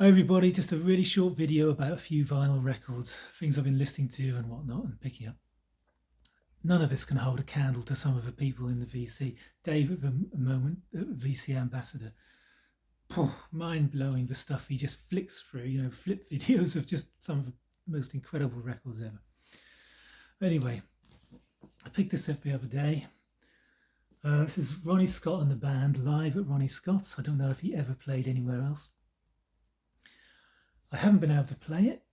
Hi everybody, just a really short video about a few vinyl records, things I've been listening to and whatnot and picking up. None of us can hold a candle to some of the people in the VC. Dave at the moment, VC ambassador, mind blowing the stuff he just flicks through, flip videos of just some of the most incredible records ever. Anyway, I picked this up the other day. This is Ronnie Scott and the band live at Ronnie Scott's. I don't know if he ever played anywhere else. I haven't been able to play it.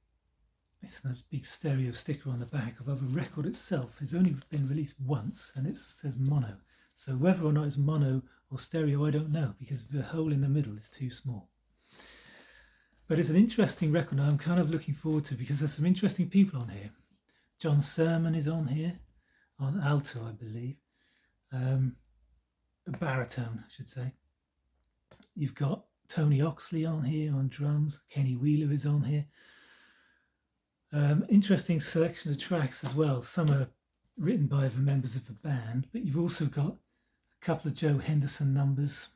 It's a big stereo sticker on the back, although the record itself has only been released once and it says mono. So whether or not it's mono or stereo, I don't know, because the hole in the middle is too small. But it's an interesting record I'm kind of looking forward to because there's some interesting people on here. John Sermon is on here, on alto, I believe. A baritone, I should say. You've got Tony Oxley on here on drums. Kenny Wheeler is on here. Interesting selection of tracks as well. Some are written by the members of the band, but you've also got a couple of Joe Henderson numbers,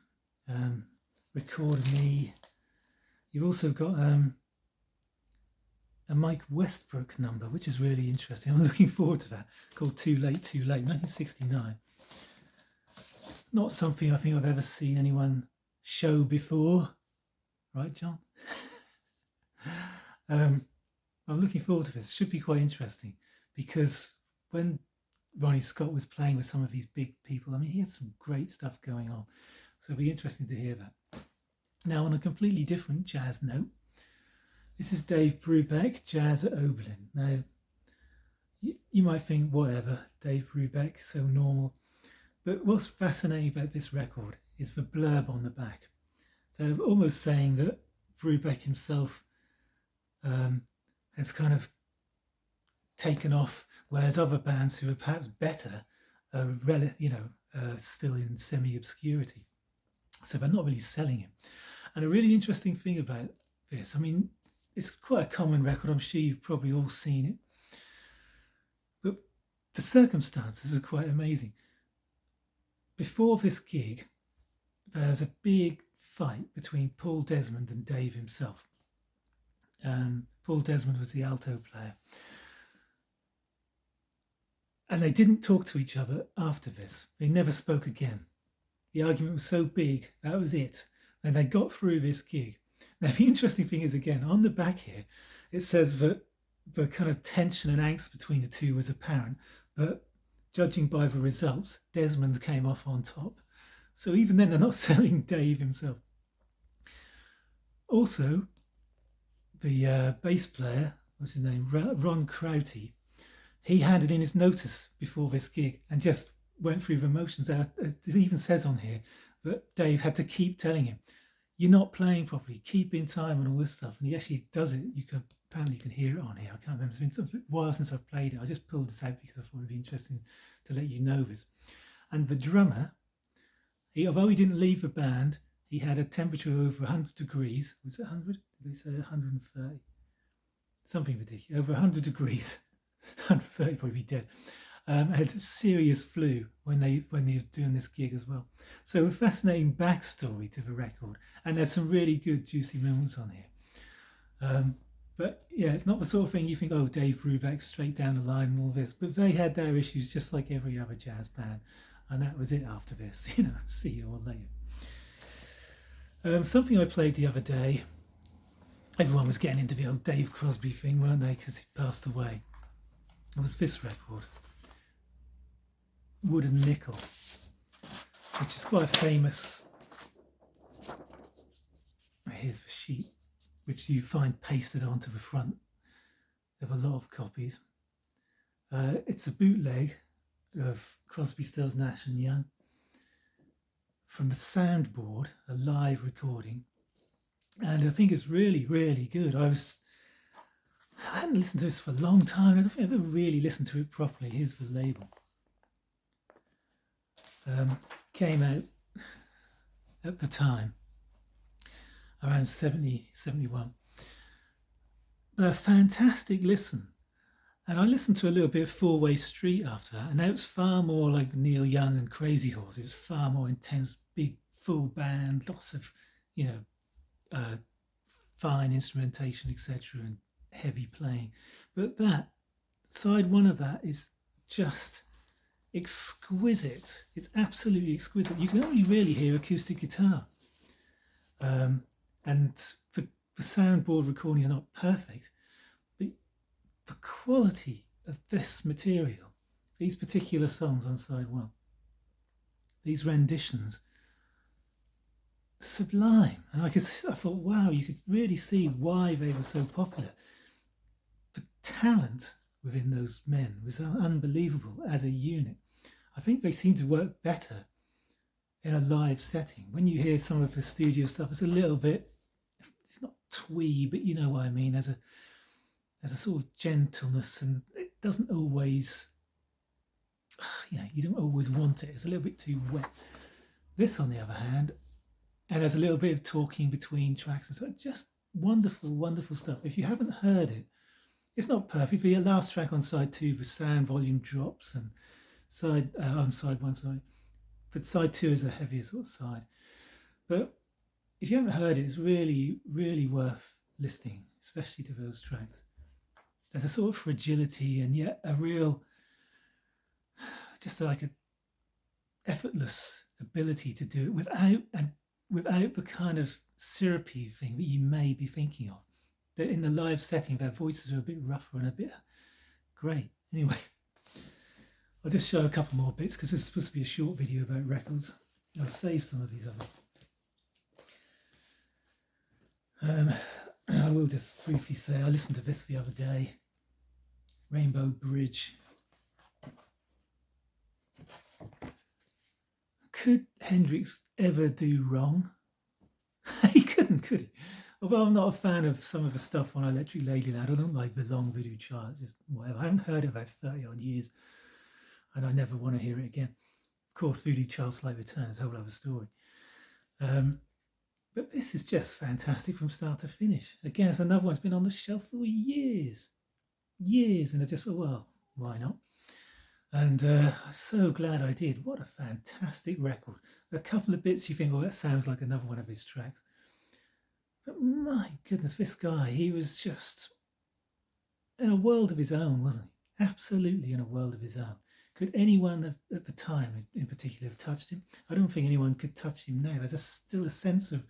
Record Me. You've also got a Mike Westbrook number, which is really interesting. I'm looking forward to that, called Too Late, Too Late, 1969. Not something I think I've ever seen anyone show before, right, John? I'm looking forward to this. It should be quite interesting because when Ronnie Scott was playing with some of these big people, I mean, he had some great stuff going on. So it'll be interesting to hear that. Now, on a completely different jazz note, this is Dave Brubeck, Jazz at Oberlin. Now, you might think, whatever, Dave Brubeck, so normal. But what's fascinating about this record is the blurb on the back. So almost saying that Brubeck himself has kind of taken off, whereas other bands who are perhaps better are still in semi-obscurity. So they're not really selling him. And a really interesting thing about this, I mean, it's quite a common record. I'm sure you've probably all seen it. But the circumstances are quite amazing. Before this gig, there was a big fight between Paul Desmond and Dave himself. Paul Desmond was the alto player. And they didn't talk to each other after this. They never spoke again. The argument was so big, that was it. And they got through this gig. Now, the interesting thing is, again, on the back here, it says that the kind of tension and angst between the two was apparent, but judging by the results, Desmond came off on top. So even then, they're not selling Dave himself. Also, the bass player, what's his name, Ron Crowty, he handed in his notice before this gig and just went through the motions. It even says on here that Dave had to keep telling him, "You're not playing properly, keep in time," and all this stuff. And he actually does it. Apparently you can hear it on here. I can't remember. It's been a while since I've played it. I just pulled this out because I thought it'd be interesting to let you know this. And the drummer, although he didn't leave the band, he had a temperature over 100 degrees. Was it 100? Did they say 130? Something ridiculous. Over 100 degrees. 130, probably be dead. Had serious flu when he was doing this gig as well. So a fascinating backstory to the record. And there's some really good juicy moments on here. But yeah, it's not the sort of thing you think, oh, Dave Brubeck straight down the line and all this. But they had their issues just like every other jazz band. And that was it after this. See you all later. Something I played the other day, everyone was getting into the old Dave Crosby thing, weren't they? Because he passed away. It was this record, Wooden Nickel, which is quite a famous. Here's the sheet, which you find pasted onto the front of a lot of copies. It's a bootleg of Crosby, Stills, Nash and Young from the soundboard, a live recording, and I think it's really, really good. I hadn't listened to this for a long time. I don't think I've ever really listened to it properly. Here's the label. Came out at the time, around 70, 71. But a fantastic listen. And I listened to a little bit of Four Way Street after that, and that was far more like Neil Young and Crazy Horse. It was far more intense, big, full band, lots of, fine instrumentation, etc., and heavy playing. But that side one of that is just exquisite. It's absolutely exquisite. You can only really hear acoustic guitar. And for soundboard recording is not perfect, but the quality of this material, these particular songs on side one, these renditions, sublime. And I thought, wow, you could really see why they were so popular. The talent within those men was unbelievable as a unit. I think they seem to work better in a live setting. When you hear some of the studio stuff, it's a little bit, it's not twee, but you know what I mean, as a sort of gentleness, and it doesn't always, you don't always want it. It's a little bit too wet. This, on the other hand, and there's a little bit of talking between tracks, and so just wonderful, wonderful stuff. If you haven't heard it, it's not perfect. The last track on side two, the sound volume drops, and on side one, sorry. But side two is a heavier sort of side. But if you haven't heard it, it's really, really worth listening, especially to those tracks. There's a sort of fragility and yet a real, just like a effortless ability to do it without the kind of syrupy thing that you may be thinking of. That in the live setting, their voices are a bit rougher and a bit great. Anyway, I'll just show a couple more bits because this is supposed to be a short video about records. I'll save some of these others. I will just briefly say I listened to this the other day. Rainbow Bridge. Could Hendrix ever do wrong? He couldn't, could he? Although I'm not a fan of some of the stuff on Electric Ladyland. I don't like the long Voodoo Child, just whatever. I haven't heard it about 30 odd years, and I never want to hear it again. Of course, Voodoo Child's Slight Return is a whole other story. But this is just fantastic from start to finish. Again, it's another one that's been on the shelf for years. And I just thought, well, why not? And I'm so glad I did. What a fantastic record. A couple of bits you think, oh, that sounds like another one of his tracks. But my goodness, this guy, he was just in a world of his own, wasn't he? Absolutely in a world of his own. Could anyone at the time in particular have touched him? I don't think anyone could touch him now. There's still a sense of,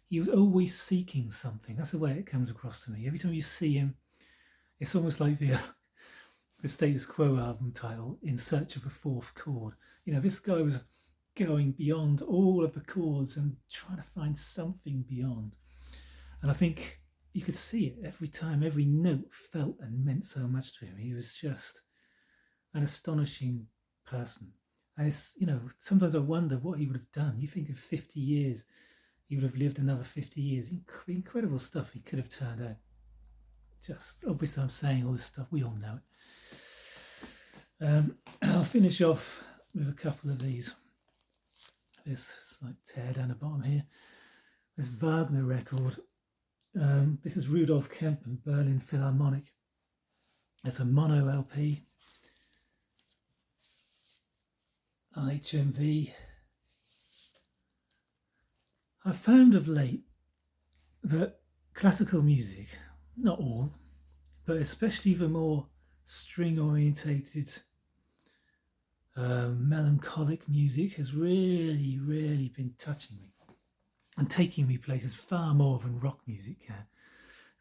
he was always seeking something. That's the way it comes across to me. Every time you see him, it's almost like the Status Quo album title, In Search of a Fourth Chord. You know, this guy was going beyond all of the chords and trying to find something beyond. And I think you could see it every time. Every note felt and meant so much to him. He was just an astonishing person. And it's, sometimes I wonder what he would have done. You think of 50 years, he would have lived another 50 years. Incredible stuff he could have turned out. Just, obviously I'm saying all this stuff, we all know it. I'll finish off with a couple of these. This like tear down the bottom here. This Wagner record. This is Rudolf Kempen, Berlin Philharmonic. It's a mono LP. HMV. I've found of late that classical music, not all, but especially the more string orientated melancholic music has really, really been touching me and taking me places far more than rock music can.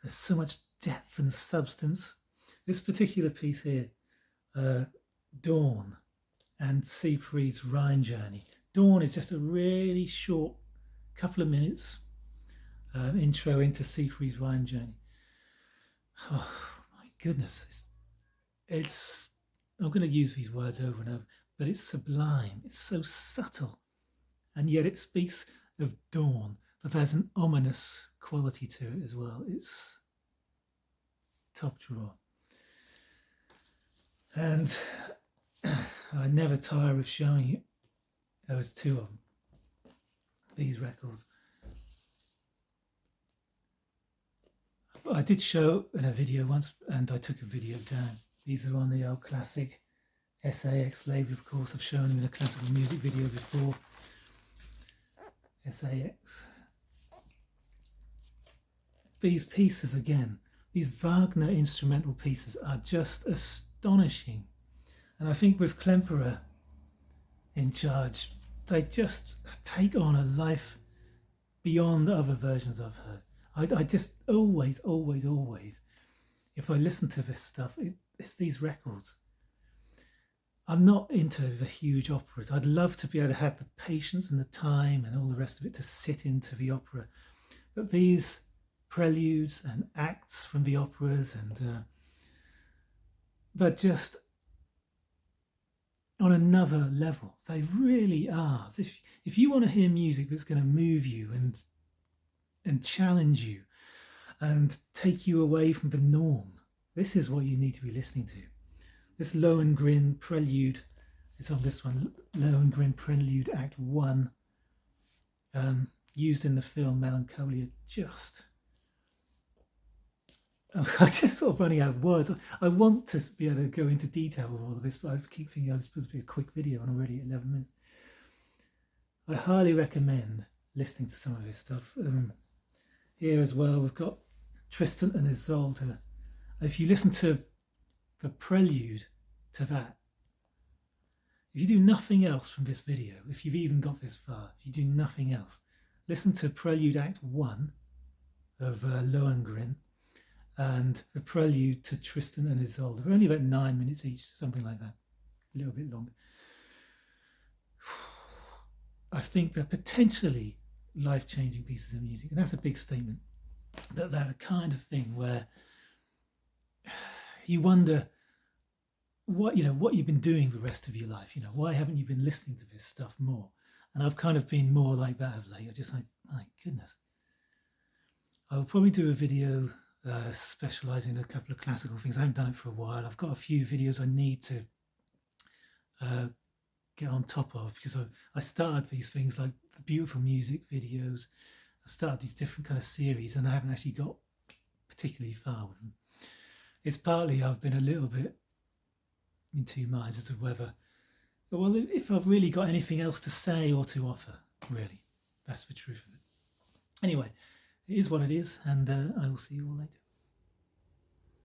There's so much depth and substance. This particular piece here, Dawn and Siegfried's Rhine Journey. Dawn is just a really short couple of minutes intro into Siegfried's Rhine Journey. Oh my goodness, it's I'm going to use these words over and over, but it's sublime. It's so subtle, and yet it speaks of dawn, but there's an ominous quality to it as well. It's top drawer. And I never tire of showing it. There was two of them, these records. I did show in a video once, and I took a video down. These are on the old classic SAX label, of course. I've shown them in a classical music video before. SAX. these pieces again, these Wagner instrumental pieces are just astonishing. And I think with Klemperer in charge, they just take on a life beyond other versions I've heard. I just always, if I listen to this stuff, it's these records. I'm not into the huge operas. I'd love to be able to have the patience and the time and all the rest of it to sit into the opera. But these preludes and acts from the operas, and they're just on another level. They really are. If you want to hear music that's going to move you and challenge you and take you away from the norm, this is what you need to be listening to. This Lohengrin Prelude, it's on this one, Lohengrin Prelude Act 1, used in the film Melancholia. I'm just sort of running out of words. I want to be able to go into detail with all of this, but I keep thinking it's supposed to be a quick video and I'm already at 11 minutes. I highly recommend listening to some of this stuff. Here as well, we've got Tristan and Isolde. If you listen to the prelude to that, if you do nothing else from this video, if you've even got this far, if you do nothing else, listen to Prelude Act 1 of Lohengrin and the prelude to Tristan and Isolde. They're only about 9 minutes each, something like that, a little bit longer. I think they're potentially life-changing pieces of music, and that's a big statement. That they're the kind of thing where you wonder what you've been doing the rest of your life. Why haven't you been listening to this stuff more? And I've kind of been more like that of late. I just like, my goodness. I'll probably do a video specialising in a couple of classical things. I haven't done it for a while. I've got a few videos I need to get on top of, because I started these things like the beautiful music videos. I started these different kind of series and I haven't actually got particularly far with them. It's partly I've been a little bit in two minds as to whether, well, if I've really got anything else to say or to offer, really. That's the truth of it. Anyway, it is what it is, and I will see you all later.